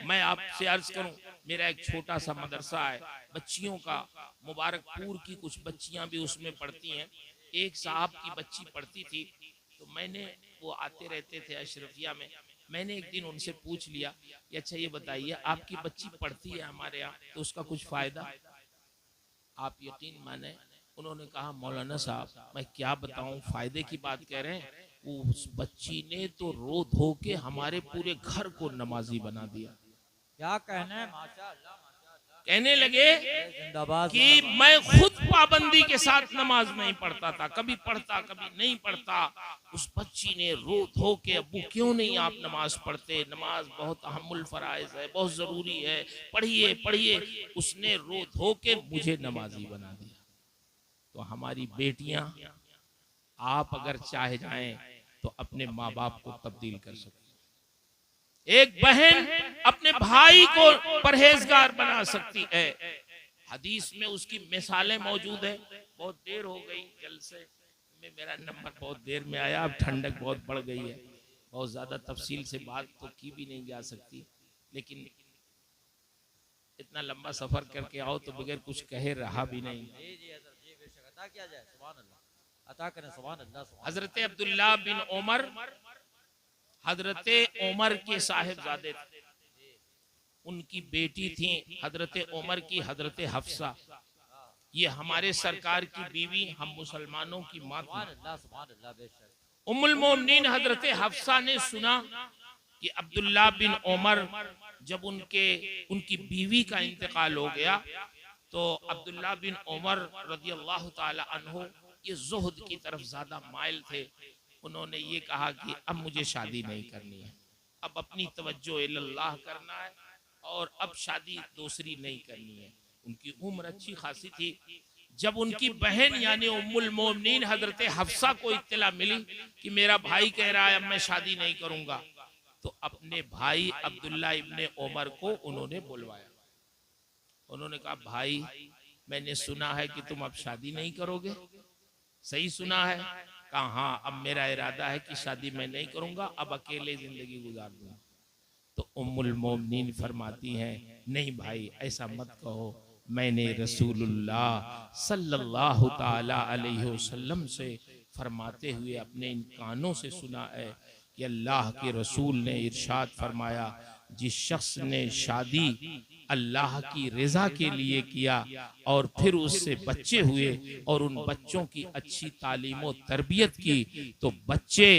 मैं आपसे अर्ज करूं, मेरा एक छोटा सा मदरसा है बच्चियों का, मुबारकपुर की कुछ बच्चियां भी उसमें पढ़ती हैं। एक साहब की बच्ची पढ़ती थी, तो मैंने, वो आते रहते थे अशरफिया में, मैंने एक दिन उनसे पूछ लिया कि अच्छा ये बताइए, आपकी बच्ची पढ़ती है हमारे यहाँ तो उसका कुछ फायदा? आप यकीन माने, उन्होंने कहा मौलाना साहब मैं क्या बताऊं, फायदे की बात कह रहे हैं, उस बच्ची ने तो रो धो के हमारे पूरे घर को नमाजी बना दिया। क्या कहना है, माशाअल्लाह माशाअल्लाह। कहने लगे जिंदाबाद कि जिंदाबाद। मैं खुद पाबंदी के साथ नमाज नहीं पढ़ता था, कभी पढ़ता कभी नहीं पढ़ता। उस बच्ची ने रो धो के, अब्बू क्यों नहीं आप नमाज पढ़ते, नमाज बहुत अहमुल फराइज है, बहुत जरूरी है, पढ़िए पढ़िए। उसने रो धो के मुझे नमाजी बना दिया। तो हमारी बेटियां, आप अगर चाहे जाएं तो अपने माँ बाप को तब्दील कर सकते। एक बहन अपने भाई को परहेजगार बना सकती है। हदीस में उसकी मिसालें मौजूद है। बहुत देर हो गई, जलसे में मेरा नंबर बहुत देर में आया, अब ठंडक बहुत बढ़ गई है, बहुत ज्यादा तफसील से बात तो की भी नहीं जा सकती, लेकिन इतना लंबा सफर करके आओ तो बगैर कुछ कहे रहा भी नहीं। जी जी हजरत, जी बेशक, अता किया जाए, सुभान अल्लाह, अता करें, सुभान अल्लाह, सुभान अल्लाह। हजरत अब्दुल्ला बिन उमर, हजरत उमर के साहिबजादे थे, उनकी बेटी थी हजरत उमर की हजरत हफ्सा। ये हमारे सरकार की बीवी, हम मुसलमानों की माँ थी। सुभान अल्लाह, सुभान अल्लाह, बेशक। उम्मुल मोमिनीन हजरत हफ्सा ने सुना कि अब्दुल्ला बिन उमर, जब उनकी बीवी का इंतकाल हो गया, तो अब्दुल्ला बिन उमर रजी अल्लाह ताला अन्हु ये जुहद की तरफ ज्यादा माइल थे। उन्होंने ये कहा कि अब मुझे शादी नहीं करनी है, अब अपनी तवज्जो इल्लल्लाह करना है और अब शादी दूसरी नहीं करनी है। उनकी उम्र अच्छी खासी थी। जब उनकी बहन यानी उम्मुल मोमिनीन हजरत हफ्सा को इत्तला मिली कि मेरा भाई कह रहा है अब मैं शादी नहीं करूंगा, तो अपने भाई अब्दुल्ला इब्ने उमर को उन्होंने बुलवाया। उन्होंने कहा भाई, मैंने सुना है कि तुम अब शादी नहीं करोगे, सही सुना है? कहा हाँ, अब मेरा इरादा है कि शादी मैं नहीं करूंगा, अब अकेले जिंदगी गुजार दूंगा। तो उम्मुल मोमिनीन फरमाती हैं नहीं भाई ऐसा मत कहो, मैंने रसूलुल्लाह सल्लल्लाहु ताला अलैहि वसल्लम से फरमाते हुए अपने इन कानों से सुना है कि अल्लाह के रसूल ने इरशाद फरमाया, जिस शख्स ने शादी अल्लाह की रज़ा के लिए किया और फिर उससे बच्चे हुए और उन बच्चों की अच्छी तालीम और तरबियत की, तो बच्चे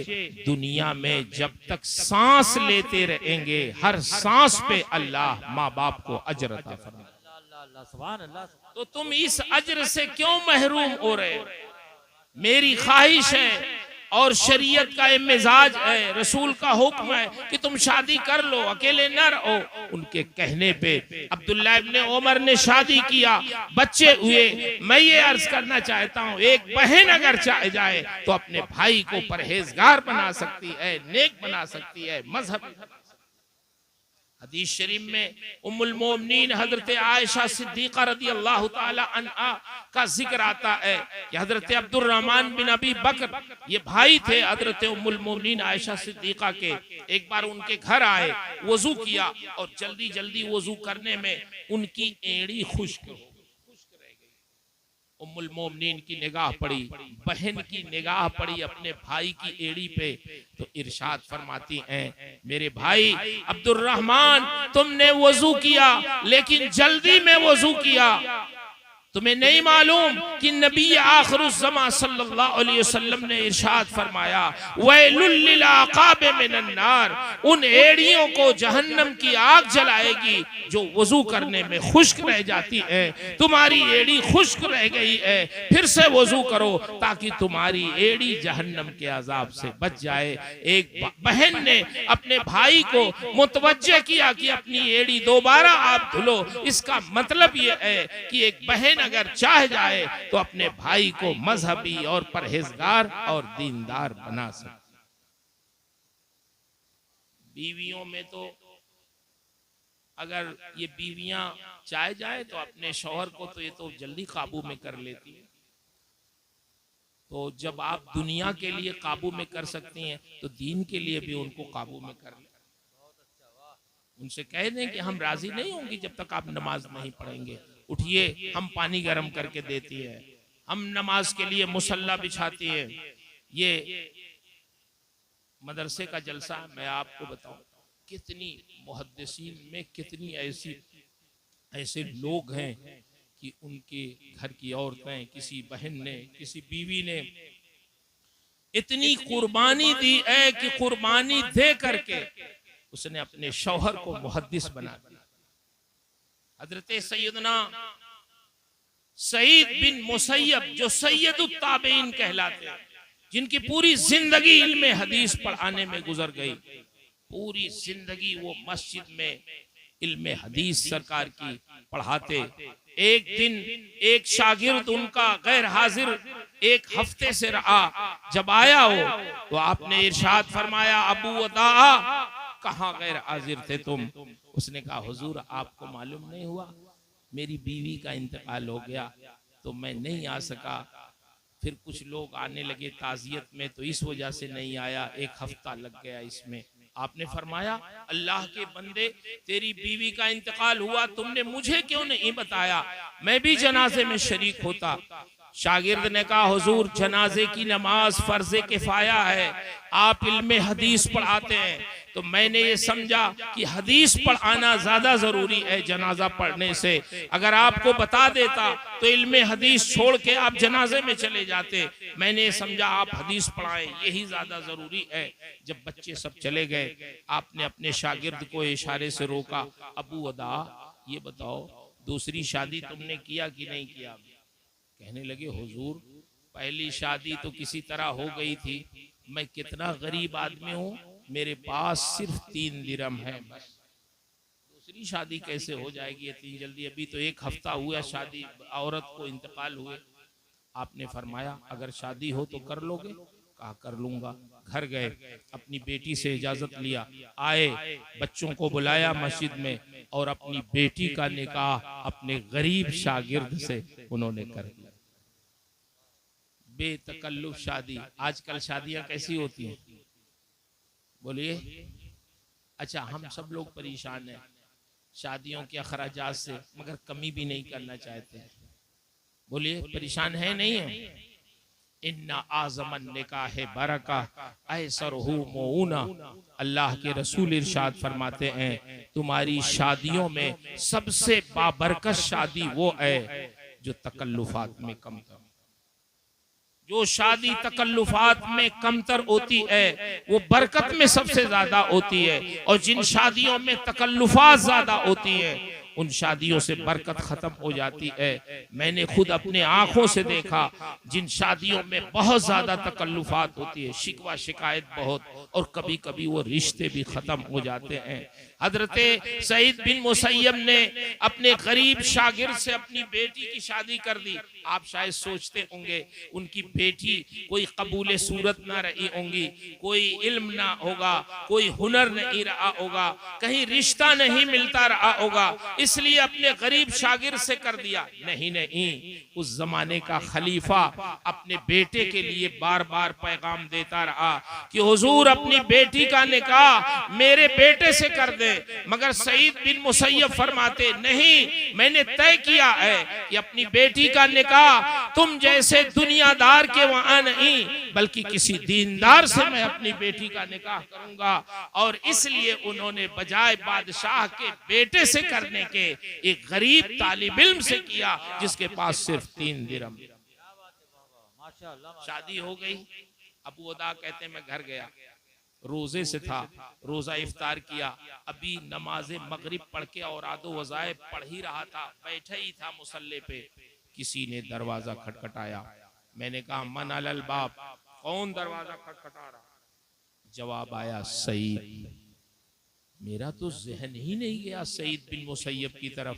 दुनिया में जब तक सांस लेते रहेंगे हर सांस पे अल्लाह माँ बाप को अजर अता फरमाएगा। अल्लाह अल्लाह, सुभान अल्लाह। तो तुम इस अजर से क्यों महरूम हो रहे हो? मेरी ख्वाहिश है और शरीयत का ये मिजाज है, रसूल का हुक्म है कि तुम शादी कर लो, अकेले न रहो। उनके कहने पे अब्दुल्ला इब्ने उमर ने शादी किया, बच्चे हुए। मैं ये अर्ज करना चाहता हूँ, एक बहन अगर चाहे जाए तो अपने भाई को परहेजगार बना सकती है, नेक बना सकती है, मजहब। हदीस शरीफ में उम्मुल मोमिनीन हजरत आयशा सिद्दीका रदी अल्लाह ताला अन्हा का जिक्र आता है कि हजरत अब्दुर्रहमान बिन अबी बकर, ये भाई थे हजरत उम्मुल मोमिनीन आयशा सिद्दीका के। एक बार उनके घर आए, वजू किया और जल्दी जल्दी वजू करने में उनकी एड़ी खुश्क रह गई। उम्मुल मोमिनीन की निगाह पड़ी, बहन की निगाह पड़ी अपने भाई की एड़ी पे, तो इरशाद फरमाती हैं मेरे भाई अब्दुर्रहमान, तुमने वजू किया लेकिन जल्दी में वजू किया। तुम्हें नहीं मालूम कि नबी आखिरुज़्ज़मा सल्लल्लाहु अलैहि वसल्लम ने इरशाद फरमाया, वैलुल लिल आक़ाब मिनन नार, उन एड़ियों को जहन्नम की आग जलाएगी जो वजू करने में खुश्क रह जाती है। तुम्हारी एड़ी खुश्क रह गई है, फिर से वजू करो ताकि तुम्हारी एड़ी जहन्नम के अजाब से बच जाए। एक बहन ने अपने भाई को मुतवज्जे किया कि अपनी एड़ी दोबारा आप धुलो। इसका मतलब ये है कि एक बहन अगर चाह जाए तो अपने भाई को मजहबी और परहेजगार और दीनदार बना सकती। बीवियों में तो अगर ये बीवियां चाह जाए तो अपने शौहर को तो ये तो जल्दी काबू में कर लेती है। तो जब आप दुनिया के लिए काबू में कर सकती हैं तो दीन के लिए भी उनको काबू में कर ले। उनसे कह दें कि हम राजी नहीं होंगे जब तक आप नमाज नहीं पढ़ेंगे, उठिए, हम पानी गर्म करके देती है, हम नमाज के लिए मुसल्ला बिछाती है। ये मदरसे का जलसा मैं आपको बताऊं, कितनी मुहद्दिसीन में कितनी ऐसे लोग हैं कि उनके घर की औरतें, किसी बहन ने, किसी बीवी ने इतनी कुर्बानी दी है कि कुर्बानी दे करके उसने अपने शौहर को मुहद्दिस बना दिया। हजरत सैयदना सईद बिन मुसैयब जो सैयदुत ताबईन कहलाते हैं, जिनकी पूरी जिंदगी इल्मे हदीस पढ़ाने में गुजर गई, पूरी जिंदगी वो मस्जिद में इल्मे हदीस सरकार की पढ़ाते। एक दिन एक शागिर्द उनका गैर हाजिर एक हफ्ते से रहा, जब आया हो तो आपने इरशाद फरमाया, अबू अदा कहाँ गैर हाजिर थे तुम? उसने कहा, हुजूर आपको मालूम नहीं हुआ, मेरी बीवी का इंतकाल हो गया तो मैं नहीं आ सका। फिर कुछ लोग आने लगे ताजियत में, तो इस वजह से नहीं आया, एक हफ्ता लग गया इसमें। आपने फरमाया, अल्लाह के बंदे, तेरी बीवी का इंतकाल हुआ, तुमने मुझे क्यों नहीं बताया? मैं भी जनाजे में शरीक होता। शागिर्द ने कहा, हुजूर जनाजे की नमाज फर्ज़े किफाया है, आप इल्मे हदीस पढ़ाते हैं, तो मैंने ये समझा कि हदीस पढ़ाना ज्यादा जरूरी है जनाजा पढ़ने से। अगर आपको बता देता तो इल्मे हदीस छोड़ के आप जनाजे में चले जाते। मैंने ये समझा आप हदीस पढ़ाएं, यही ज्यादा जरूरी है। जब बच्चे सब चले गए, आपने अपने शागिर्द को इशारे से रोका, अबू अदा ये बताओ दूसरी शादी तुमने किया कि नहीं किया? कहने लगे, हुजूर पहली शादी तो किसी तरह हो गई थी, मैं कितना गरीब आदमी हूँ, मेरे पास सिर्फ 3 दिरहम है बस, दूसरी शादी कैसे हो जाएगी इतनी जल्दी? अभी तो 1 हफ्ता हुआ शादी, औरत को इंतकाल हुए। आपने फरमाया, अगर शादी हो तो कर लोगे? कहा, कर लूंगा। घर गए, अपनी बेटी से इजाजत लिया, आए, बच्चों को बुलाया मस्जिद में और अपनी बेटी का निकाह अपने गरीब शागिर्द से उन्होंने कर दिया। बेतकल्लुफ शादी। आजकल शादियां कैसी होती हैं बोलिए? अच्छा, हम सब लोग परेशान हैं शादियों के अखराजात से, मगर कमी भी नहीं करना चाहते हैं। बोलिए, परेशान है नहीं है? इन्ना आज़मन निकाह बरका ऐसरहु मऊना, अल्लाह के रसूल इरशाद फरमाते हैं, तुम्हारी शादियों में सबसे बाबरकत शादी वो है जो तकल्लुफात में कमतर। जो शादी तकल्लुफात में कमतर होती है वो बरकत में सबसे ज्यादा होती है, और जिन शादियों में तकल्लुफात ज्यादा होती है उन शादियों से बरकत खत्म हो जाती है। मैंने खुद अपने आंखों से देखा, जिन शादियों में बहुत ज्यादा तकल्लुफात होती है, शिकवा शिकायत बहुत, और कभी कभी वो रिश्ते भी खत्म हो जाते हैं। हजरत सईद बिन मुसैयब ने अपने गरीब शागिर्द से अपनी बेटी की शादी कर दी। आप शायद सोचते होंगे उनकी बेटी कोई कबूल सूरत ना रही होंगी, कोई इल्म ना होगा, कोई हुनर नहीं रहा होगा, कहीं रिश्ता नहीं मिलता रहा होगा, इसलिए अपने गरीब शागिर्द से कर दिया। नहीं नहीं, उस जमाने का खलीफा अपने बेटे के लिए बार बार पैगाम देता रहा कि हुजूर अपनी बेटी का निकाह मेरे बेटे से कर दे, मगर सईद बिन मुसैयब फरमाते, नहीं, मैंने तय किया है कि अपनी बेटी का निकाह तुम जैसे दुनियादार के वहां नहीं, बल्कि किसी दीनदार से मैं अपनी बेटी का निकाह करूंगा। और इसलिए उन्होंने बजाय बादशाह के बेटे से करने के एक गरीब तालिब इल्म से किया जिसके पास सिर्फ 3 दिरहम। शादी हो गई। अबू अदा कहते हैं, मैं घर गया, रोजे से था, रोजा इफ्तार किया, अभी नमाजे मगरिब पढ़ के और आदो वज़ाइफ पढ़ ही रहा था, बैठे ही था मुसल्ले पे, किसी ने दरवाजा खटखटाया। मैंने कहा, मन अलल बाब, कौन दरवाजा खटखटा रहा? जवाब आया, सईद। मेरा तो जहन ही नहीं गया सईद बिन मुसैयब की तरफ।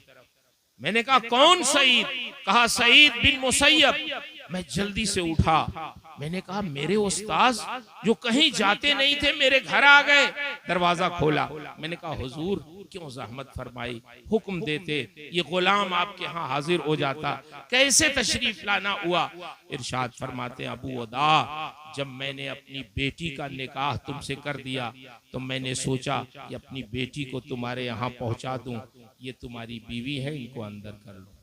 मैंने कहा कौन सईद? कहा सईद बिन मुसैयब। मैं जल्दी से उठा, मैंने कहा मेरे उस्ताद जो कहीं जाते नहीं थे मेरे घर आ गए। दरवाजा खोला, मैंने कहा हुजूर क्यों जहमत फरमाई, हुक्म देते ये गुलाम आपके यहाँ हाजिर हो जाता, कैसे तशरीफ लाना हुआ। इरशाद फरमाते अबू अदा, जब मैंने अपनी बेटी का निकाह तुमसे कर दिया तो मैंने सोचा कि अपनी बेटी को तुम्हारे यहाँ पहुंचा दूं, ये तुम्हारी बीवी है, इनको अंदर कर लो।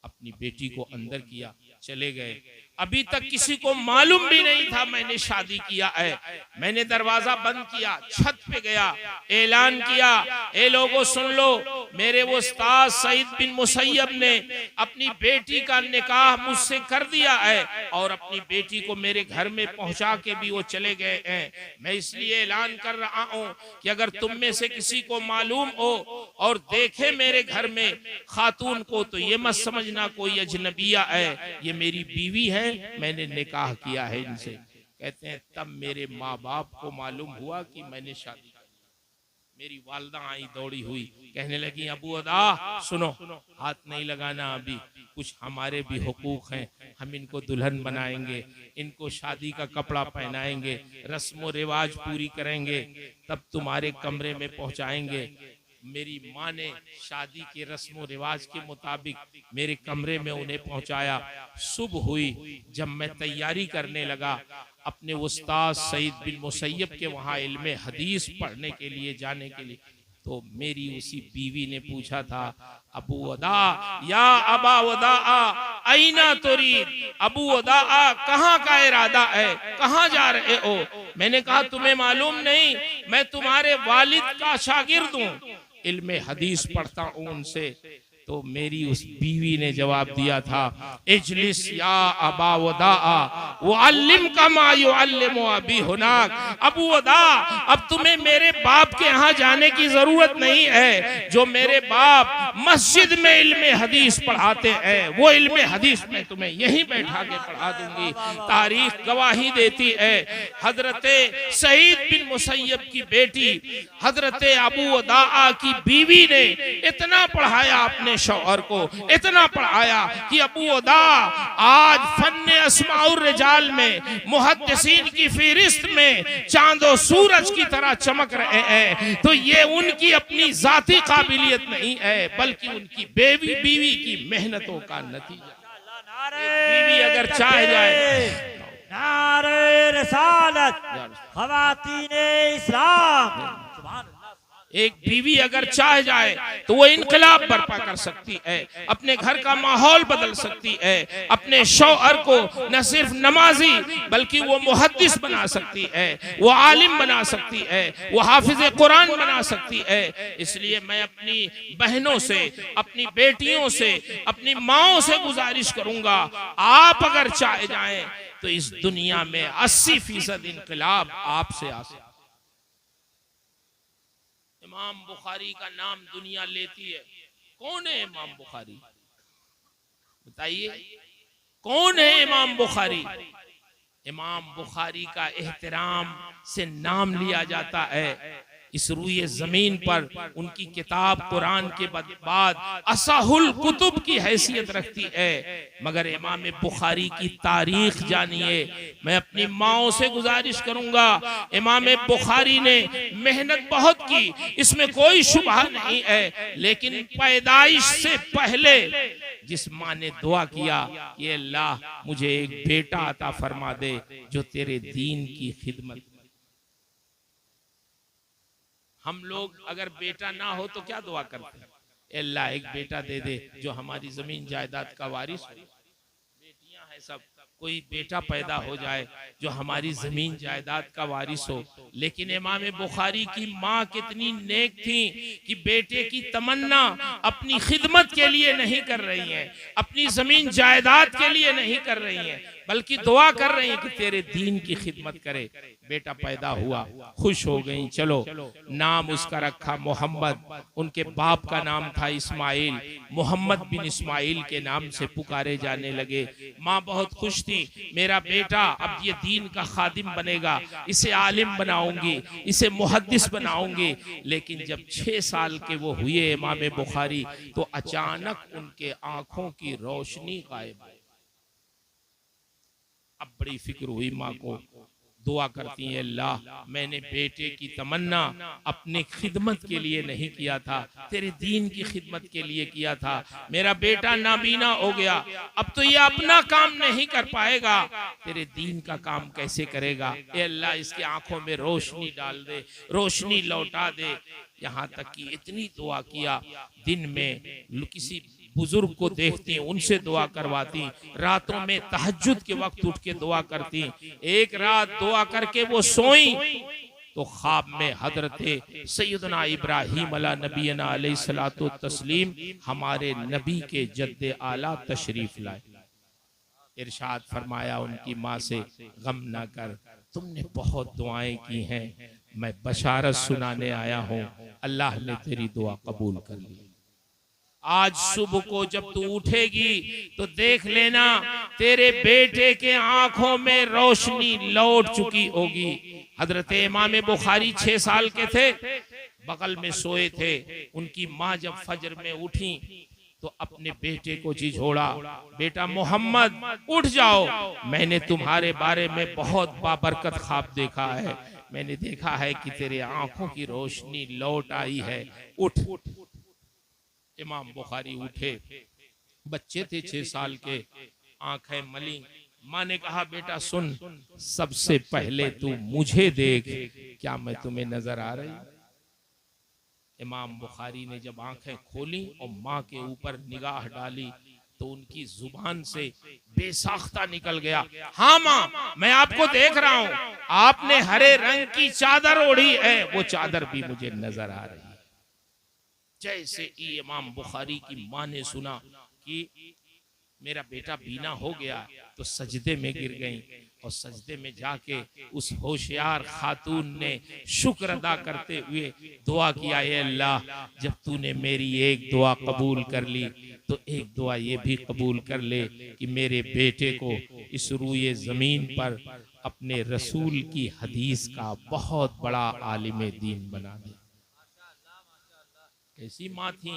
अपनी बेटी को अंदर किया, चले गए। अभी तक किसी को मालूम भी नहीं था मैंने शादी किया है। मैंने दरवाजा बंद किया, छत पे गया, ऐलान किया, ए लोगों सुन लो, मेरे वो उस्ताद सईद बिन मुसैयब ने अपनी बेटी का निकाह मुझसे कर दिया है और अपनी बेटी को मेरे घर में पहुंचा के भी वो चले गए हैं। मैं इसलिए ऐलान कर रहा हूं कि अगर तुम में से किसी को मालूम हो और देखे मेरे घर में खातून को, तो ये मत समझना कोई अजनबिया है, ये मेरी बीवी है, मैंने निकाह किया है इनसे। कहते हैं तब मेरे माँ बाप को मालूम हुआ कि मैंने शादी की। मेरी वालदा आई दौड़ी हुई, कहने लगी अबू अदा सुनो, हाथ नहीं लगाना, अभी कुछ हमारे भी हुकूक हैं, हम इनको दुल्हन बनाएंगे, इनको शादी का कपड़ा पहनाएंगे, रस्म रिवाज पूरी करेंगे, तब तुम्हारे कमरे में पहुंचाएंगे। मेरी माँ ने शादी के रस्म रिवाज के मुताबिक मेरे कमरे में उन्हें पहुंचाया। सुबह हुई, जब मैं तैयारी करने लगा अपने उस्ताद सईद बिन मुसैयब के वहाँ इल्मे हदीस पढ़ने के लिए जाने के लिए, तो मेरी उसी बीवी ने पूछा था अबू अदा या अबा वदा आईना तुरीद, अबू अदा कहाँ का इरादा है, कहाँ जा रहे हो? मैंने कहा तुम्हें मालूम नहीं, मैं तुम्हारे वालिद का शागिर्द हूँ, इल्मे हदीस पढ़ता हूँ उनसे। तो मेरी उस बीवी ने जवाब दिया था इजलिस या अबा वदा वो अल्लिम कमा युअल्लिमु अबी हुनाक। अबू वदा अब तुम्हें मेरे बाप के यहाँ जाने की जरूरत नहीं है, जो मेरे बाप मस्जिद में इल्मे हदीस पढ़ाते हैं वो इल्मे हदीस में तुम्हें यहीं बैठा के पढ़ा दूंगी। तारीख गवाही देती है हजरते सईद बिन मुसैयब की बेटी हजरते अबू वदा की बीवी ने इतना पढ़ाया अपने शौहर को, इतना पढ़ाया कि अबू अदा आज फन्ने अस्माउर रिजाल में मुहद्दिसीन की फहरिस्त में चांदो सूरज की तरह चमक रहे हैं। तो ये उनकी अपनी जाती काबिलियत नहीं है, बल्कि उनकी बीवी की मेहनतों का नतीजा। बीवी अगर चाह जाए, नारे रिसालत, ख़वातीने इस्लाम, एक बीवी अगर चाह जाए तो वो इनकलाब बर्पा कर सकती है, अपने घर का माहौल बदल सकती है, अपने शौहर को न सिर्फ नमाजी बल्कि वो मुहद्दिस बना सकती है, वो आलिम बना सकती है, वो हाफिज कुरान बना सकती है। इसलिए मैं अपनी बहनों से, अपनी बेटियों से, अपनी माओं से गुजारिश करूंगा, आप अगर चाहे जाएं तो इस दुनिया में 80% इनकलाब आपसे आ सकता। इमाम बुखारी का नाम दुनिया लेती है, कौन है इमाम बुखारी? बताइए कौन है इमाम बुखारी? इमाम बुखारी का एहतराम से नाम लिया जाता है। इस रूए जमीन पर उनकी किताब कुरान के बाद असहुल कुतुब की हैसियत रखती है। मगर इमाम बुखारी की तारीख जानिए। मैं अपनी माओं से गुजारिश करूंगा, इमाम बुखारी ने मेहनत बहुत की, इसमें कोई शुबहा नहीं है, लेकिन पैदाइश से पहले जिस माँ ने दुआ किया कि अल्लाह मुझे एक बेटा अता फरमा दे जो तेरे दीन की खिदमत। हम लोग अगर बेटा ना हो तो क्या दुआ करते हैं? अल्लाह एक बेटा दे दे जो हमारी जमीन जायदाद का वारिस हो। बेटियां हैं सब, कोई बेटा पैदा हो जाए जो हमारी जमीन जायदाद का वारिस हो। लेकिन इमाम बुखारी की माँ कितनी नेक थी कि बेटे की तमन्ना अपनी खिदमत के लिए नहीं कर रही हैं, अपनी जमीन जायदाद के लिए नहीं कर रही हैं, बल्कि दुआ कर रही हैं कि तेरे दीन की खिदमत करे। बेटा पैदा हुआ, खुश हो गई। चलो, नाम उसका रखा मोहम्मद। उनके बाप का नाम था इस्माइल। मोहम्मद बिन इस्माइल के नाम से पुकारे जाने लगे। माँ बहुत खुश थी, मेरा बेटा अब ये दीन का खादिम बनेगा, इसे आलिम बनाऊंगी, इसे मुहद्दिस बनाऊंगी। लेकिन जब 6 साल के वो हुए इमाम बुखारी, तो अचानक उनके आंखों की रोशनी गायब हो। अब बड़ी फिक्र हुई माँ को। दुआ करती है, अल्लाह मैंने बेटे की तमन्ना अपने खिदमत के लिए नहीं किया था, तेरे दीन की खिदमत के लिए किया था। मेरा बेटा नाबीना हो गया, अब तो ये अपना काम नहीं कर पाएगा, तेरे दीन का काम कैसे करेगा। ए अल्लाह इसकी आंखों में रोशनी डाल दे, रोशनी लौटा दे। यहाँ तक कि इतनी दुआ किया, दिन में किसी बुजुर्ग को देखती, उनसे दुआ करवाती, रातों में तहज्जुद के वक्त उठ के दुआ करती। एक रात दुआ करके वो सोई तो ख्वाब में हजरत सैयदना इब्राहीम अला नबीना अलैहिस्सलातु तस्लीम, हमारे नबी के जद्दे आला तशरीफ लाए। इरशाद फरमाया उनकी माँ से, गम ना कर, तुमने बहुत दुआएं की हैं, मैं बशारत सुनाने आया हूँ, अल्लाह ने तेरी दुआ कबूल कर ली। आज सुबह को जब तू उठेगी तो देख लेना तेरे बेटे के आंखों में रोशनी लौट चुकी होगी। हजरत इमाम बुखारी 6 साल के थे, बगल में सोए थे। उनकी माँ जब फजर में उठी तो अपने बेटे को झिझोड़ा, बेटा मोहम्मद उठ जाओ, मैंने तुम्हारे बारे में बहुत बाबरकत ख्वाब देखा है, मैंने देखा है कि तेरे आंखों की रोशनी लौट आई है, उठ। इमाम बुखारी उठे, बच्चे थे 6 साल के, आंखें मली। माँ ने कहा, बेटा सुन, सबसे पहले तू मुझे देख, क्या मैं तुम्हें नजर आ रही। इमाम बुखारी ने जब आंखें खोली और माँ के ऊपर निगाह डाली तो उनकी जुबान से बेसाख्ता निकल गया, हाँ माँ मैं आपको देख रहा हूँ, आपने हरे रंग की चादर ओढ़ी है, वो चादर भी मुझे नजर आ रही है। जैसे ही इमाम बुखारी की माँ ने सुना कि मेरा बेटा बीना हो गया तो सजदे में गिर गईं, और सजदे में जाके उस होशियार खातून ने शुक्र अदा करते हुए दुआ किया, ए अल्लाह जब तूने मेरी एक दुआ कबूल कर ली तो एक दुआ ये भी कबूल कर ले कि मेरे बेटे को इस रूए जमीन पर अपने रसूल की हदीस का बहुत बड़ा आलिम दीन बना दे। कैसी माँ थी,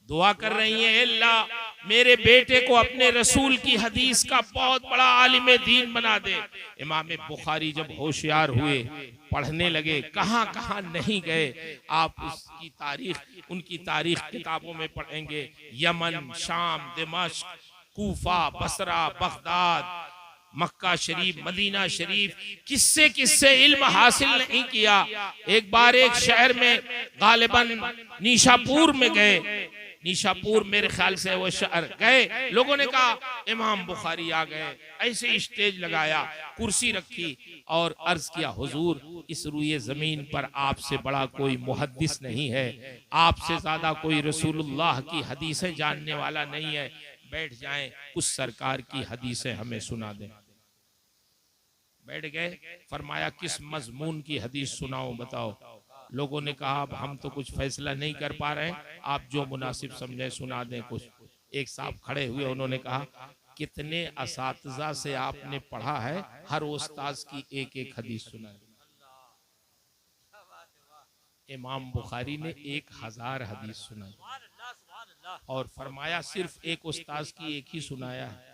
दुआ कर रही है, अल्लाह मेरे बेटे को अपने रसूल की हदीस का बहुत बड़ा आलिम दीन बना दे। इमाम बुखारी जब होशियार हुए, पढ़ने लगे, कहाँ कहाँ नहीं गए। आप उसकी तारीख, उनकी तारीख किताबों में पढ़ेंगे, यमन, शाम, दिमाश्क, कूफा, बसरा, बगदाद, मक्का शरीफ, मदीना शरीफ, किससे किससे इल्म हासिल नहीं किया। एक बार एक शहर में गालिबन निशापुर में गए, निशापुर मेरे ख्याल से वो शहर गए, लोगों ने कहा इमाम बुखारी आ गए, ऐसे स्टेज लगाया, कुर्सी रखी और अर्ज किया, हुजूर इस रूए जमीन पर आपसे बड़ा कोई मुहद्दिस नहीं है, आपसे ज्यादा कोई रसूलुल्लाह की हदीसें जानने वाला नहीं है, बैठ जाएं, कुछ सरकार की हदीसें हमें सुना दें। बैठ गए, फरमाया किस मजमून की हदीस सुनाओ बताओ। लोगों ने कहा अब हम तो कुछ फैसला नहीं कर पा रहे हैं, आप जो मुनासिब समझे सुना दें कुछ। एक साहब खड़े हुए, उन्होंने कहा कितने असातिज़ा से आपने पढ़ा है, हर उस्ताद की एक एक हदीस सुनाए। इमाम बुखारी ने 1000 हदीस सुनाई और फरमाया सिर्फ एक उस्ताद की एक ही सुनाया है।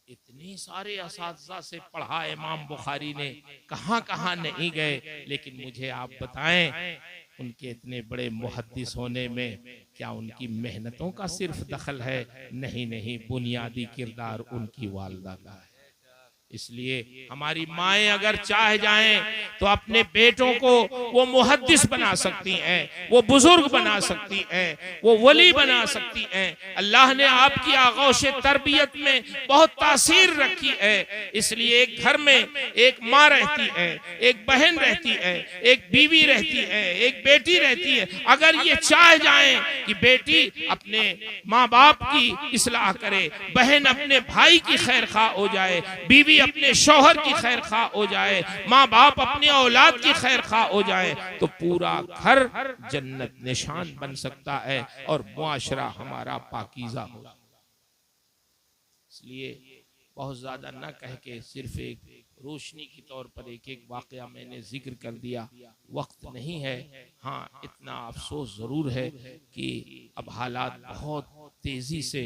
इतने सारे असातिज़ा से पढ़ा इमाम बुखारी ने, कहाँ कहाँ नहीं गए। लेकिन मुझे आप बताएं, उनके इतने बड़े मुहद्दिस होने में क्या उनकी मेहनतों का सिर्फ दखल है? नहीं नहीं, बुनियादी किरदार उनकी वालदा का है। इसलिए हमारी माएं अगर चाह जाएं तो अपने बेटों को वो मुहद्दिस बना सकती हैं, वो बुजुर्ग बना सकती हैं, वो वली बना सकती हैं। अल्लाह ने आपकी आगोश तरबियत में बहुत तासीर रखी है। इसलिए एक घर में एक माँ रहती है, एक बहन रहती है, एक बीवी रहती है, एक बेटी रहती है। अगर ये चाह जाएं कि बेटी अपने माँ बाप की इस्लाह करे, बहन अपने भाई की खैर खा हो जाए, बीवी अपने शौहर की खैर खा हो जाए, माँ बाप अपनी औलाद की खैर खा हो जाए, तो पूरा घर जन्नत निशान बन सकता है और मुआशरा हमारा पाकीज़ा हो। इसलिए बहुत ज्यादा न कह के सिर्फ एक रोशनी की तौर पर एक एक वाकया मैंने जिक्र कर दिया, वक्त नहीं है। हाँ, इतना अफसोस जरूर है कि अब हालात बहुत तेजी से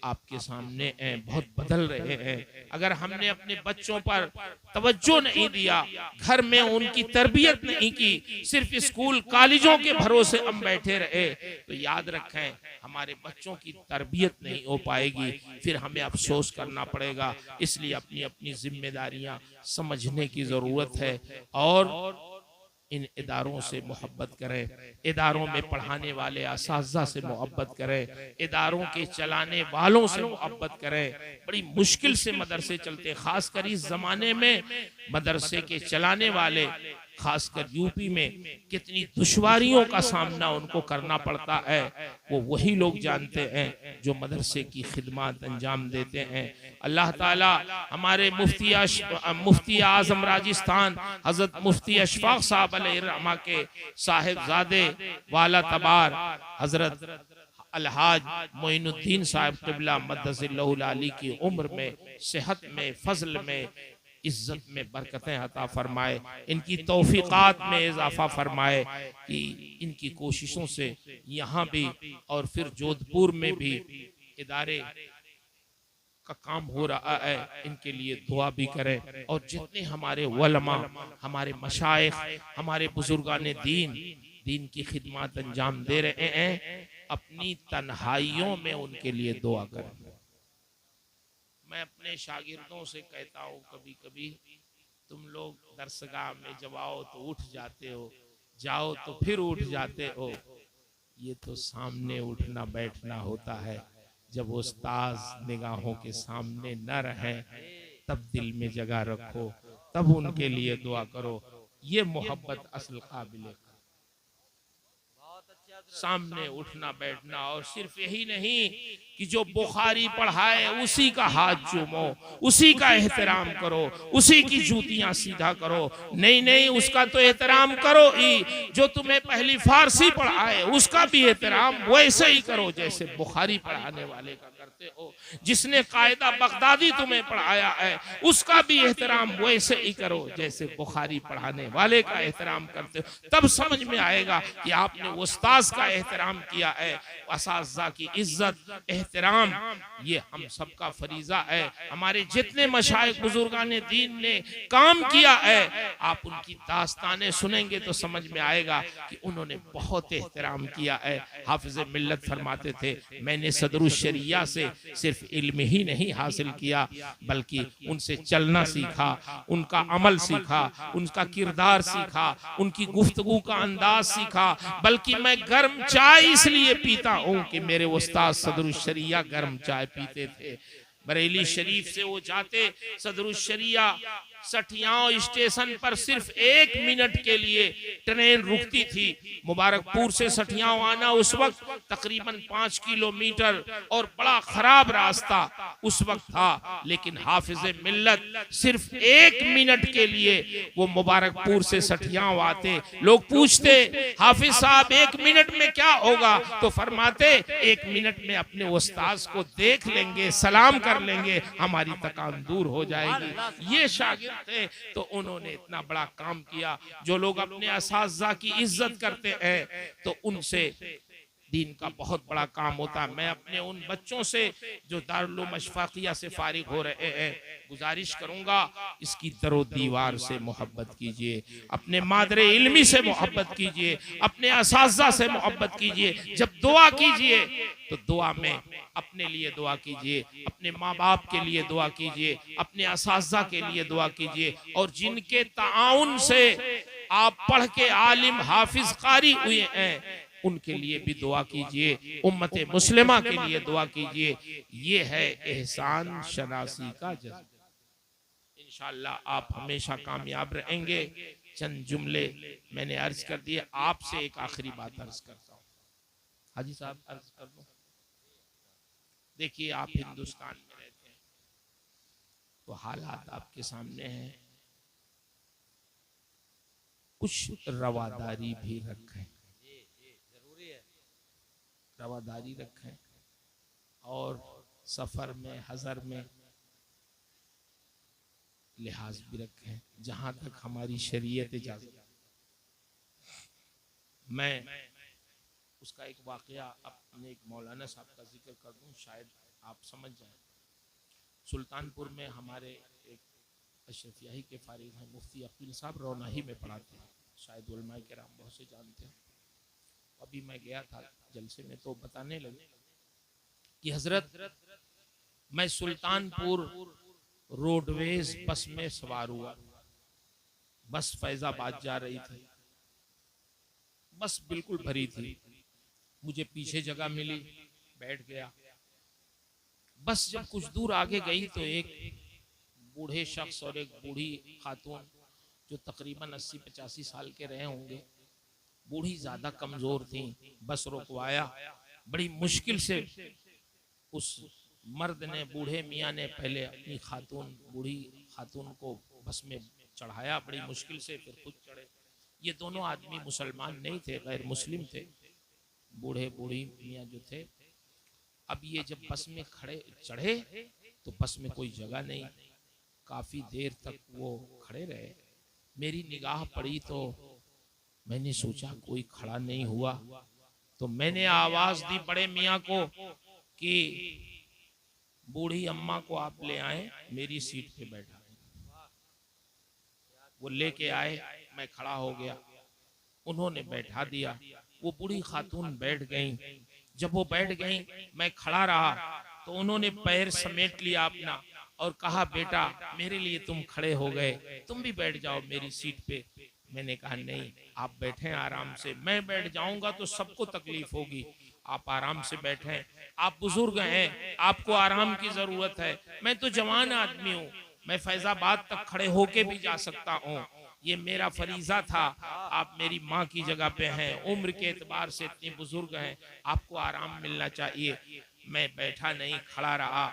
आपके सामने बहुत बदल रहे हैं। अगर हमने अपने बच्चों पर तवज्जो नहीं दिया, घर में उनकी तरबियत नहीं की, सिर्फ स्कूल कॉलेजों के भरोसे हम बैठे रहे, तो याद रखें हमारे बच्चों की तरबियत नहीं हो पाएगी, फिर हमें अफसोस करना पड़ेगा। इसलिए अपनी अपनी जिम्मेदारियां समझने की जरूरत है और इन इदारों से मोहब्बत करें, इदारों में पढ़ाने वाले असातिज़ा से मोहब्बत करें, इदारों के चलाने वालों से मोहब्बत करें। बड़ी मुश्किल से मदरसे चलते, खासकर इस जमाने में मदरसे के चलाने वाले, खासकर यूपी में कितनी दुश्वारियों का सामना उनको करना पड़ता है, वो वही लोग जानते हैं जो मदरसे की खिदमत अंजाम देते हैं। अल्लाह ताला हमारे मुफ्ती आजम राजस्थान हजरत मुफ्ती अशफाक साहब अलैहिर्रहमा के साहिबजादे वाला तबार हजरत अलहाज मोइनुद्दीन साहब क़िबला मद्दसिल्लहुल आली की उम्र में, सेहत में, फजल में, इज्जत में बरकतें अता फरमाए, इनकी तौफीकात में इजाफा फरमाए कि इनकी कोशिशों से यहाँ भी और फिर जोधपुर में भी इदारे का काम हो रहा है, इनके लिए दुआ भी करें। और जितने हमारे उलमा, हमारे मशाइख, हमारे बुजुर्गान दीन की खिदमत अंजाम दे रहे हैं, अपनी तन्हाइयों में उनके लिए दुआ करें। मैं अपने शागिर्दों से कहता हूँ, कभी कभी तुम लोग दरसगाह में जब आओ तो उठ जाते हो, जाओ तो फिर उठ जाते हो। ये तो सामने उठना बैठना होता है। जब उस्ताद निगाहों के सामने न रहे तब दिल में जगह रखो, तब उनके लिए दुआ करो। ये मोहब्बत असल काबिल है। सामने उठना बैठना, और सिर्फ यही नहीं कि जो बुखारी पढ़ाए उसी का हाथ चूमो, उसी का एहतराम करो, उसी की जूतियां सीधा करो। नहीं नहीं, उसका तो एहतराम करो ही। जो तुम्हें पहली फारसी पढ़ाए उसका भी एहतराम वैसे ही करो जैसे बुखारी पढ़ाने वाले का करते हो। जिसने कायदा बगदादी तुम्हें पढ़ाया है उसका भी एहतराम वैसे ही करो जैसे बुखारी पढ़ाने वाले का एहतराम करते हो। तब समझ में आएगा कि आपने उस्ताद का एहतराम किया है। असातिज़ा की इज्जत, एहतराम, ये हम सबका फरीजा है। हमारे जितने मशाइख बुजुर्गाने दीन ने काम किया है, आप उनकी दास्तानें सुनेंगे तो समझ में आएगा कि उन्होंने बहुत एहतराम किया है। हाफिज मिल्लत फरमाते थे, मैंने सदरुश शरिया से सिर्फ इल्म ही नहीं हासिल किया, बल्कि उनसे चलना सीखा, उनका अमल सीखा, उनका किरदार सीखा, उनकी गुफ्तगू का अंदाज सीखा। बल्कि मैं गर्म चाय इसलिए पीता हूं कि मेरे उस्ताद सदरुश शरिया गर्म चाय पीते थे। बरेली शरीफ से वो जाते, सदरुश शरिया सठियाओं स्टेशन पर सिर्फ 1 मिनट के लिए ट्रेन रुकती थी। मुबारकपुर से सठियाओं आना उस वक्त तकरीबन 5 किलोमीटर और बड़ा खराब रास्ता उस वक्त था, लेकिन हाफिज मिल्लत सिर्फ 1 मिनट के लिए वो मुबारकपुर से सठियाओं आते। लोग पूछते, हाफिज साहब 1 मिनट में क्या होगा? तो फरमाते, 1 मिनट में अपने उस्ताद को देख लेंगे, सलाम कर लेंगे, हमारी थकान दूर हो जाएगी। ये शागिर्द थे, तो उन्होंने इतना बड़ा काम किया। जो लोग अपने असातिज़ा की इज्जत करते हैं तो उनसे दीन का बहुत बड़ा काम होता है। मैं अपने उन बच्चों से जो दारुल अशफाकिया से फारिग हो रहे हैं गुजारिश करूंगा, इसकी दरो दीवार से मोहब्बत कीजिए, अपने मादरे इल्मी से मोहब्बत कीजिए, अपने असाज़ा से मोहब्बत कीजिए। जब दुआ कीजिए तो दुआ में अपने लिए दुआ कीजिए, अपने माँ बाप के लिए दुआ कीजिए, अपने असाज़ा के लिए दुआ कीजिए, और जिनके ताउन से आप पढ़ के आलिम हाफिज कारी हुए हैं उनके लिए भी दुआ कीजिए, उम्मत मुस्लिमा के लिए दुआ कीजिए। ये है एहसान शनासी का जज्बा। इंशाअल्लाह आप हमेशा कामयाब रहेंगे। चंद जुमले मैंने अर्ज कर दिए। आपसे एक आखिरी बात अर्ज करता हूँ। हाजी साहब अर्ज कर दो। देखिए आप हिंदुस्तान में रहते हैं तो हालात आपके सामने हैं, कुछ रवादारी भी रखें, जरूरी है, रवादारी रखें, और सफर में हजर में लिहाज भी रखें जहां तक हमारी शरीयत इजाजत। मैं उसका एक वाकया अपने एक मौलाना साहब का जिक्र कर दूं, शायद आप समझ जाएं। सुल्तानपुर में हमारे एक अशरफियाही के फारिग हैं मुफ्ती अकील साहब, रौनाही में पढ़ाते हैं, शायद उलमाए किराम बहुत से जानते हैं। अभी मैं गया था जलसे में तो बताने लगे कि हजरत मैं सुल्तानपुर रोडवेज बस में सवार हुआ, बस फैजाबाद जा रही थी, बस बिल्कुल भरी थी, मुझे पीछे जगह मिली, बैठ गया। बस जब कुछ दूर आगे गई तो एक बूढ़े शख्स और एक बूढ़ी खातून जो तकरीबन 80-85 साल के रहे होंगे, बूढ़ी ज्यादा कमजोर थी, बस रोकवाया। बड़ी मुश्किल से उस मर्द ने, बूढ़े मियाँ ने पहले अपनी खातून, बूढ़ी खातून को बस में चढ़ाया, बड़ी मुश्किल से, फिर खुद चढ़े। ये दोनों आदमी मुसलमान नहीं थे, गैर मुस्लिम थे, बूढ़े बूढ़ी मियाँ जो थे। अब ये जब बस में चढ़े तो बस में कोई जगह नहीं, काफी देर तक वो खड़े रहे। मेरी निगाह पड़ी तो मैंने सोचा कोई खड़ा नहीं हुआ, तो मैंने आवाज दी बड़े मियाँ को कि बूढ़ी अम्मा को आप ले आए, मेरी सीट पे बैठा। वो लेके आए, मैं खड़ा हो गया, उन्होंने बैठा दिया, वो बूढ़ी खातून बैठ गईं। जब वो बैठ गईं, मैं खड़ा रहा तो उन्होंने पैर समेट लिया अपना और कहा बेटा मेरे लिए तुम खड़े हो गए, तुम भी बैठ जाओ मेरी सीट पे। मैंने कहा नहीं, आप बैठें आराम से, मैं बैठ जाऊंगा तो सबको तकलीफ होगी, आप आराम से बैठें, आप बुजुर्ग हैं, आपको आराम की जरूरत है, मैं तो जवान आदमी हूँ, मैं फैजाबाद तक खड़े होके भी जा सकता हूँ, ये मेरा फरीजा था, आप मेरी माँ की जगह पे हैं, उम्र के एतबार से इतने बुजुर्ग हैं, आपको आराम मिलना चाहिए। मैं बैठा नहीं, खड़ा रहा,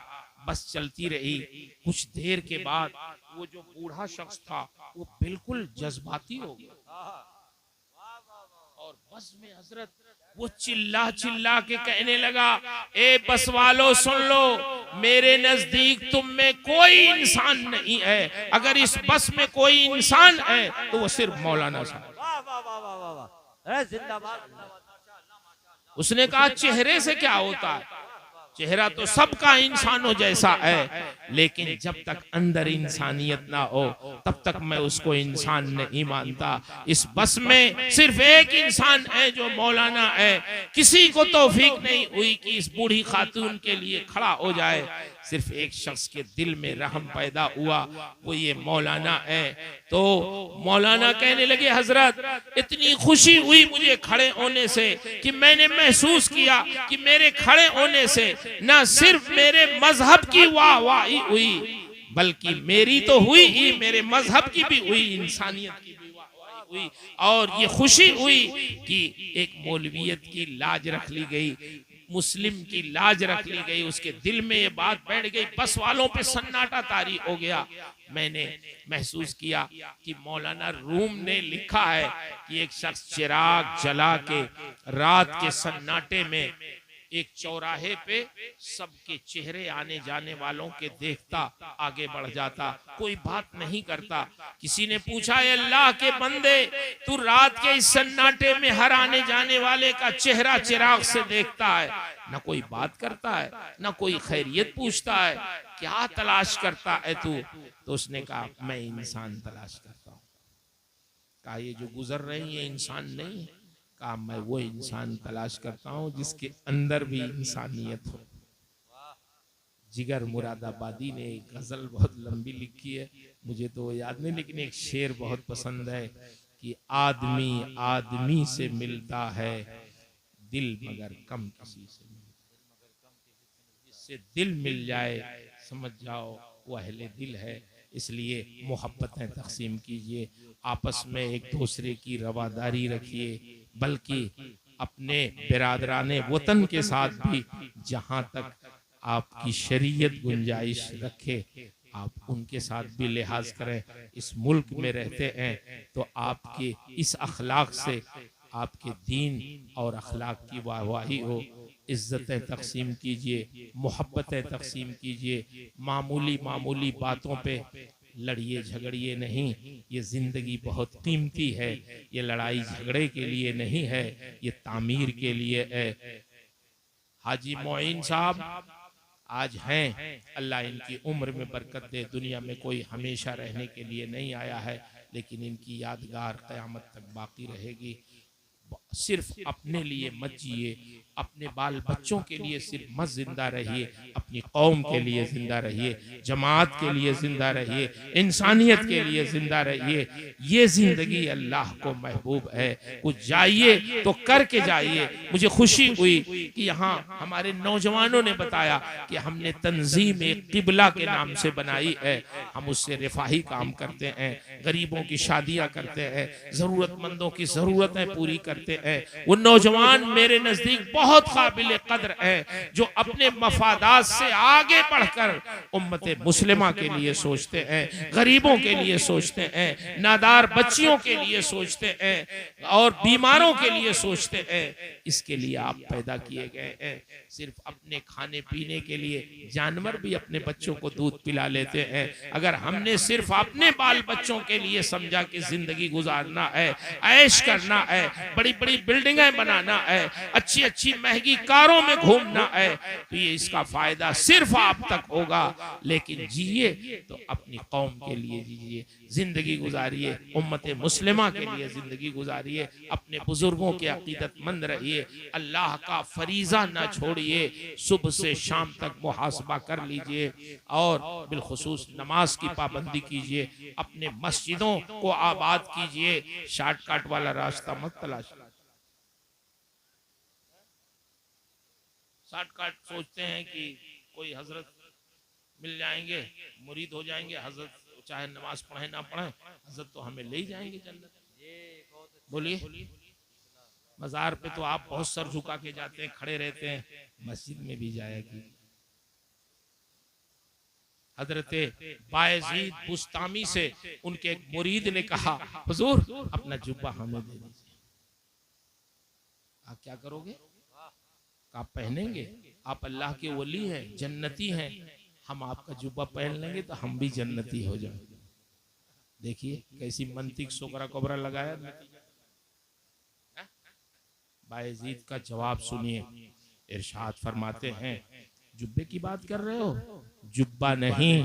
बस चलती रही। कुछ देर के बाद वो जो बूढ़ा शख्स था वो बिल्कुल जज्बाती हो गया और बस में हजरत वो चिल्ला चिल्ला के कहने लगा, ए बस वालों सुन लो, मेरे नजदीक तुम में कोई इंसान नहीं है, अगर इस बस में कोई इंसान है तो वो सिर्फ मौलाना साहब। उसने कहा चेहरे से क्या होता है, चेहरा तो सबका इंसानों जैसा है, लेकिन जब तक अंदर इंसानियत ना हो तब तक मैं उसको इंसान नहीं मानता। इस बस में सिर्फ एक इंसान है जो मौलाना है, किसी को तौफीक नहीं हुई कि इस बूढ़ी खातून के लिए खड़ा हो जाए, सिर्फ एक शख्स के दिल में रहम पैदा हुआ, वो ये मौलाना है। तो मौलाना कहने लगे हजरत इतनी खुशी हुई मुझे खड़े होने से कि मैंने महसूस किया कि मेरे खड़े होने से न सिर्फ मेरे मजहब की वाहवाही हुई बल्कि मेरी तो हुई ही, मेरे मजहब की भी हुई, इंसानियत की भी वाहवाही हुई, और ये खुशी हुई कि एक मौलवियत की लाज रख ली गई, मुस्लिम की लाज रख ली गई, उसके दिल में ये बात बैठ गई। बस वालों पे सन्नाटा तारी हो गया। मैंने महसूस किया कि मौलाना रूम ने लिखा है कि एक शख्स चिराग जला के रात के सन्नाटे में एक चौराहे पे सबके चेहरे आने जाने वालों के देखता आगे बढ़ जाता, कोई बात नहीं करता। किसी ने पूछा, ए अल्लाह के बंदे, तू रात के इस सन्नाटे में हर आने जाने वाले का चेहरा चिराग से देखता है, ना कोई बात करता है, ना कोई खैरियत पूछता है, क्या तलाश करता है तू? तो उसने कहा, मैं इंसान तलाश करता हूँ। कहा, ये जो गुजर रहे हैं ये इंसान नहीं है। कहा, मैं वो इंसान तलाश करता हूँ जिसके अंदर भी इंसानियत हो। जिगर मुरादाबादी ने एक गजल बहुत लंबी लिखी है, मुझे तो वो याद नहीं, लेकिन एक शेर बहुत पसंद है कि आदमी आदमी से मिलता है, दिल मगर कम किसी से मिलता है। जिससे दिल मिल जाए समझ जाओ वो अहले दिल है। इसलिए मोहब्बतें तकसीम कीजिए, आपस में एक दूसरे की रवादारी रखिए, बल्कि अपने बिरादराने वतन के साथ भी जहाँ तक आपकी शरीयत गुंजाइश रखे आप उनके साथ भी लिहाज करें। इस मुल्क में रहते हैं तो आपके इस अखलाक से आपके दीन और अखलाक की वाहवाही हो। इज्जतें तकसीम कीजिए, मोहब्बतें तकसीम कीजिए, मामूली मामूली बातों पे लड़िए झगड़िए नहीं। ये जिंदगी बहुत कीमती है, ये लड़ाई झगड़े के लिए नहीं है, ये तामीर के लिए है। हाजी मोइन साहब आज हैं, अल्लाह इनकी उम्र में बरकत दे। दुनिया में कोई हमेशा रहने के लिए नहीं आया है, लेकिन इनकी यादगार क़यामत तक बाकी रहेगी। सिर्फ अपने लिए मत जिए, अपने बाल बच्चों के लिए सिर्फ मत जिंदा रहिए, अपनी कौम के लिए जिंदा रहिए, जमात के लिए जिंदा रहिए, इंसानियत के लिए जिंदा रहिए। ये जिंदगी अल्लाह को महबूब है। कुछ जाइए तो करके जाइए। मुझे खुशी हुई कि यहाँ हमारे नौजवानों ने बताया कि हमने तंजीम एक किबला के नाम से बनाई है, हम उससे रिफाही काम करते हैं, गरीबों की शादियाँ करते हैं, ज़रूरतमंदों की ज़रूरतें पूरी करते हैं। वो नौजवान मेरे नजदीक बहुत काबिल कद्र है जो अपने मफादात से आगे बढ़कर उम्मत मुस्लिमा के लिए सोचते हैं, गरीबों के लिए सोचते हैं, नादार बच्चियों के लिए सोचते हैं और बीमारों के लिए सोचते हैं। इसके लिए आप पैदा किए गए हैं। सिर्फ अपने खाने पीने के लिए जानवर भी अपने बच्चों को दूध पिला लेते हैं। अगर हमने सिर्फ अपने बाल बच्चों के लिए समझा कि जिंदगी गुजारना है, ऐश करना है, बड़ी बड़ी बिल्डिंगें बनाना है, अच्छी अच्छी महंगी कारों में घूमना है, तो ये इसका फायदा सिर्फ आप तक होगा। लेकिन जिए तो अपनी कौम के लिए जिए, जिंदगी गुजारिए, उम्मत मुस्लिमा के लिए जिंदगी गुजारिए, अपने बुजुर्गों के अकीदतमंद रहिए, अल्लाह का फरीजा ना छोड़िए, सुबह से शाम तक मुहासबा कर लीजिए और बिलखुसूस नमाज की पाबंदी कीजिए, अपने मस्जिदों को आबाद कीजिए, शॉर्टकट वाला रास्ता मत तलाश। शॉर्टकट सोचते हैं कि कोई हजरत मिल जाएंगे, मुरीद हो जाएंगे, हजरत चाहे नमाज पढ़े ना पढ़े, हजरत तो हमें ले ही जाएंगे जन्नत। बोलिए, मज़ार पे तो आप बहुत सर झुका के जाते हैं, खड़े रहते हैं, मस्जिद में भी जाएगी। हजरत बायजीद बुस्तामी से उनके एक मुरीद ने कहा, हुजूर अपना जुब्बा हमें दे दीजिए। आप क्या करोगे? आप पहनेंगे, आप अल्लाह के वली हैं, जन्नती हैं, हम आपका जुब्बा पहन लेंगे तो हम भी जन्नती हो जाएंगे। देखिए कैसी मंतिक सोकरा कोबरा लगाया। बायजीद का जवाब सुनिए, इरशाद फरमाते हैं, जुब्बे की बात कर रहे हो? जुब्बा नहीं,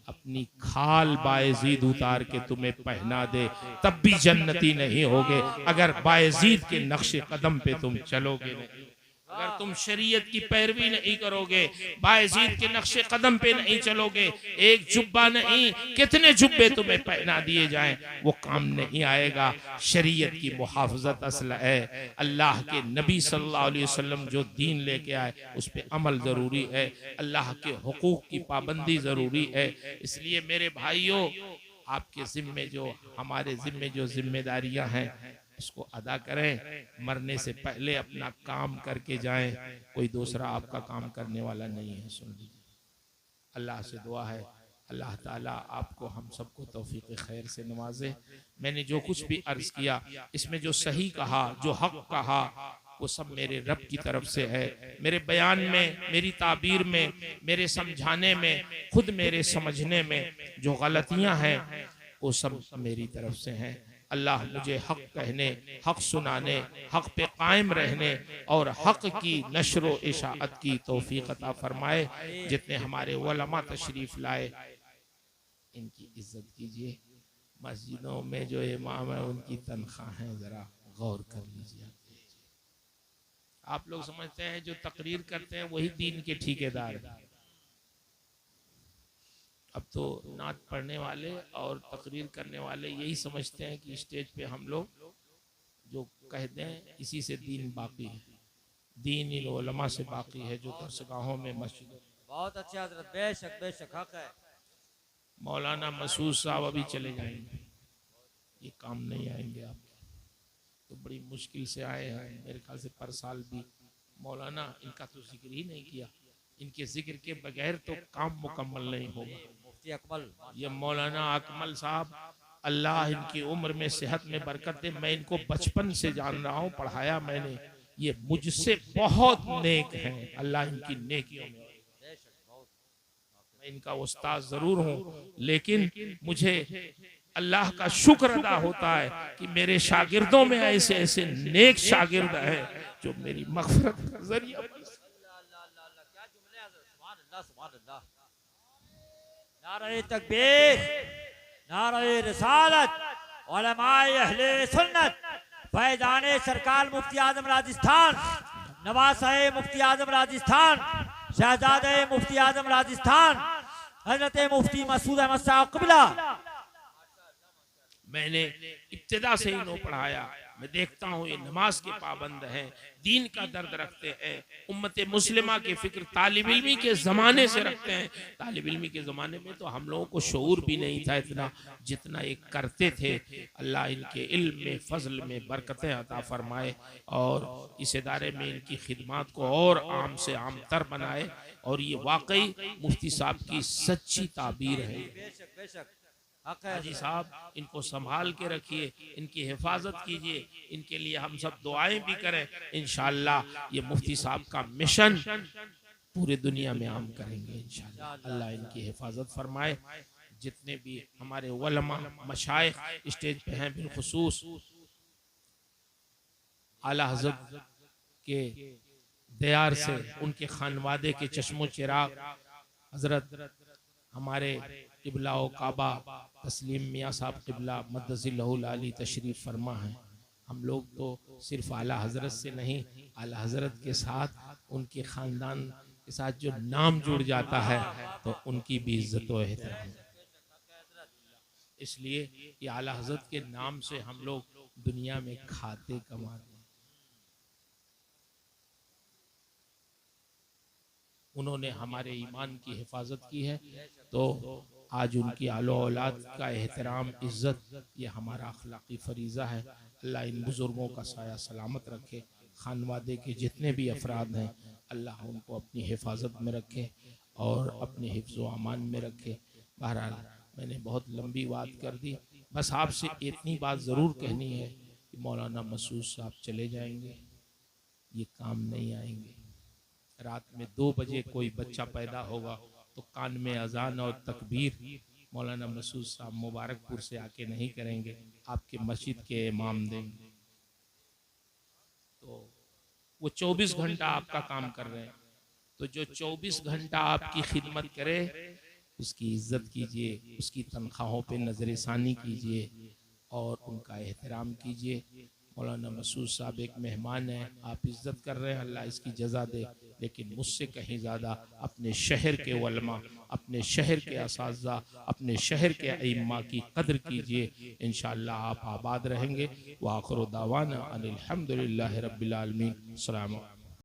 अपनी खाल बायजीद उतार के तुम्हें पहना दे तब भी जन्नती नहीं होगे, अगर बायजीद के नक्शे कदम पे तुम चलोगे नहीं, अगर तुम शरीयत की पैरवी नहीं करोगे, बायजीद के नक्शे कदम पे नहीं चलोगे। एक जुब्बा नहीं, कितने जुब्बे तुम्हें पहना दिए जाएं, वो काम नहीं आएगा। शरीयत की मुहाफ़ज़त असल है। अल्लाह के नबी सल्लल्लाहु अलैहि वसल्लम जो दीन लेके आए उस पर अमल ज़रूरी है, अल्लाह के हुकूक की पाबंदी ज़रूरी है। इसलिए मेरे भाइयों, आपके ज़िम्मे जो, हमारे ज़िम्मे जो जिम्मेदारियाँ हैं इसको अदा करें। मरने से पहले अपना काम करके जाएं, कोई दूसरा आपका काम करने वाला नहीं है। सुन लीजिए, अल्लाह से दुआ है, अल्लाह ताला आपको हम सबको तौफीक खैर से नवाजे। मैंने जो कुछ भी अर्ज़ किया इसमें जो सही कहा, जो हक कहा, वो सब मेरे रब की तरफ से है। मेरे बयान में, मेरी ताबीर में, मेरे समझाने में, खुद मेरे समझने में जो गलतियां हैं वो सब मेरी तरफ से हैं। अल्लाह मुझे हक कहने, हक सुनाने, हक पे कायम रहने और हक की नशर व इशाअत की तौफीक अता फरमाए। जितने हमारे उलमा तशरीफ लाए इनकी इज्जत कीजिए। मस्जिदों में जो इमाम है उनकी तनख्वाहें जरा गौर कर लीजिए। आप लोग समझते हैं जो तकरीर करते हैं वही दीन के ठेकेदार हैं। अब तो नात पढ़ने वाले और तकरीर करने वाले यही समझते हैं कि स्टेज पे हम लोग जो कह दें इसी से दीन बाकी है। दीन इन उलमा से बाकी है जो दरसगाहों में, मस्जिदों। बहुत अच्छा हजरत, बेशक हक है। मौलाना मसूद साहब अभी चले जाएंगे, ये काम नहीं आएंगे आप तो बड़ी मुश्किल से आए हैं। मेरे ख्याल से पर साल भी मौलाना इनका तो जिक्र ही नहीं किया। इनके जिक्र के बगैर तो काम मुकम्मल नहीं होगा। मुफ्ती अकमल, ये मौलाना अकमल साहब, अल्लाह इनकी उम्र में, सेहत में बरकत दे। मैं इनको बचपन से जान रहा हूँ, पढ़ाया मैंने। ये मुझसे बहुत नेक हैं, अल्लाह इनकी नेकियों में। मैं इनका उस्ताद जरूर हूँ, लेकिन मुझे अल्लाह का शुक्र अदा होता है कि मेरे शागिर्दों में ऐसे ऐसे नेक शागिर्द हैं जो मेरी मग़फ़िरत का जरिया। नारे तकबीर, नारे रिसालत, उलमाए अहले सुन्नत, फैज़ाने सरकार मुफ्ती आज़म राजस्थान, नवासाए मुफ्ती आज़म राजस्थान, शहजादे मुफ्ती आज़म राजस्थान, हजरत मुफ्ती मसूद अहमद साहब क़िबला। मैंने इब्तिदा से इन्हों पढ़ाया। मैं देखता हूँ ये नमाज के पाबंद हैं, दीन का दर्द रखते हैं, उम्मत मुस्लिमा की फिक्र तालिब इल्मी के ज़माने से रखते हैं। तालिब इल्मी के ज़माने में तो हम लोगों को शऊर भी नहीं था इतना जितना ये करते थे। अल्लाह इनके इल्म में, फ़ज़ल में बरकतें अता फरमाए और इस इदारे में इनकी खिदमात को और आम से आम तर बनाए। और ये वाकई मुफ्ती साहब की सच्ची ताबीर है। बेशक हाजी साहब, इनको संभाल के रखिए, इनकी हिफाजत कीजिए, इनके लिए हम सब दुआएं भी करें। इंशाअल्लाह ये मुफ्ती साहब का मिशन पूरे दुनिया में आम करेंगे इंशाअल्लाह। अल्लाह इनकी हिफाजत फरमाए। जितने भी हमारे उलमा मशाइख स्टेज पे हैं, बिलखुसूस आला हज़रत के दयार से, उनके खानवादे के चश्मो चिराग हजरत हमारे क़िबला व काबा तस्लीम मियाँ साहब क़िबला मद्दज़िल्लहुल आली तशरीफ़ फरमा है। हम लोग तो सिर्फ आला हज़रत से नहीं, आला हज़रत के साथ उनके ख़ानदान के साथ जो नाम जुड़ जाता है तो उनकी भी इज़्ज़त व एहतराम। इसलिए कि आला हज़रत के नाम से हम लोग दुनिया में खाते कमाते। उन्होंने हमारे ईमान की हिफाजत की है, तो आज उनकी आलो औलाद का एहतराम, इज़्ज़त, ये हमारा अखलाक़ी फ़रीज़ा है। अल्लाह इन बुज़ुर्गों का साया सलामत रखे। खानवादे के जितने भी अफराद हैं अल्लाह उनको अपनी हिफाजत में रखे और अपने हिफ्ज़ व अमान में रखे। बहरहाल मैंने बहुत लंबी बात कर दी, बस आपसे इतनी बात ज़रूर कहनी है कि मौलाना मसूद साहब चले जाएंगे, ये काम नहीं आएंगे। रात में 2 बजे कोई बच्चा पैदा होगा तो कान में अजान और तकबीर मौलाना मसूद साहब मुबारकपुर से आके नहीं करेंगे, आपके मस्जिद के इमाम देंगे। तो वो 24 घंटा आपका काम कर रहे हैं, तो जो 24 घंटा आपकी खिदमत करे उसकी इज्जत कीजिए, उसकी तनख्वाहों पे नजर सानी कीजिए और उनका एहतराम कीजिए। मौलाना मसूद साहब एक मेहमान है, आप इज्जत कर रहे हैं, अल्लाह इसकी जज़ा दे। लेकिन मुझसे कहीं ज़्यादा अपने शहर के उलमा, अपने शहर के असातिज़ा, अपने शहर के अइम्मा की कदर कीजिए। इंशाअल्लाह आप आबाद रहेंगे। व आखिर दावाना अनिल हम्दुलिल्लाहि रब्बिल आलमीन। अस्सलामु अलैकुम।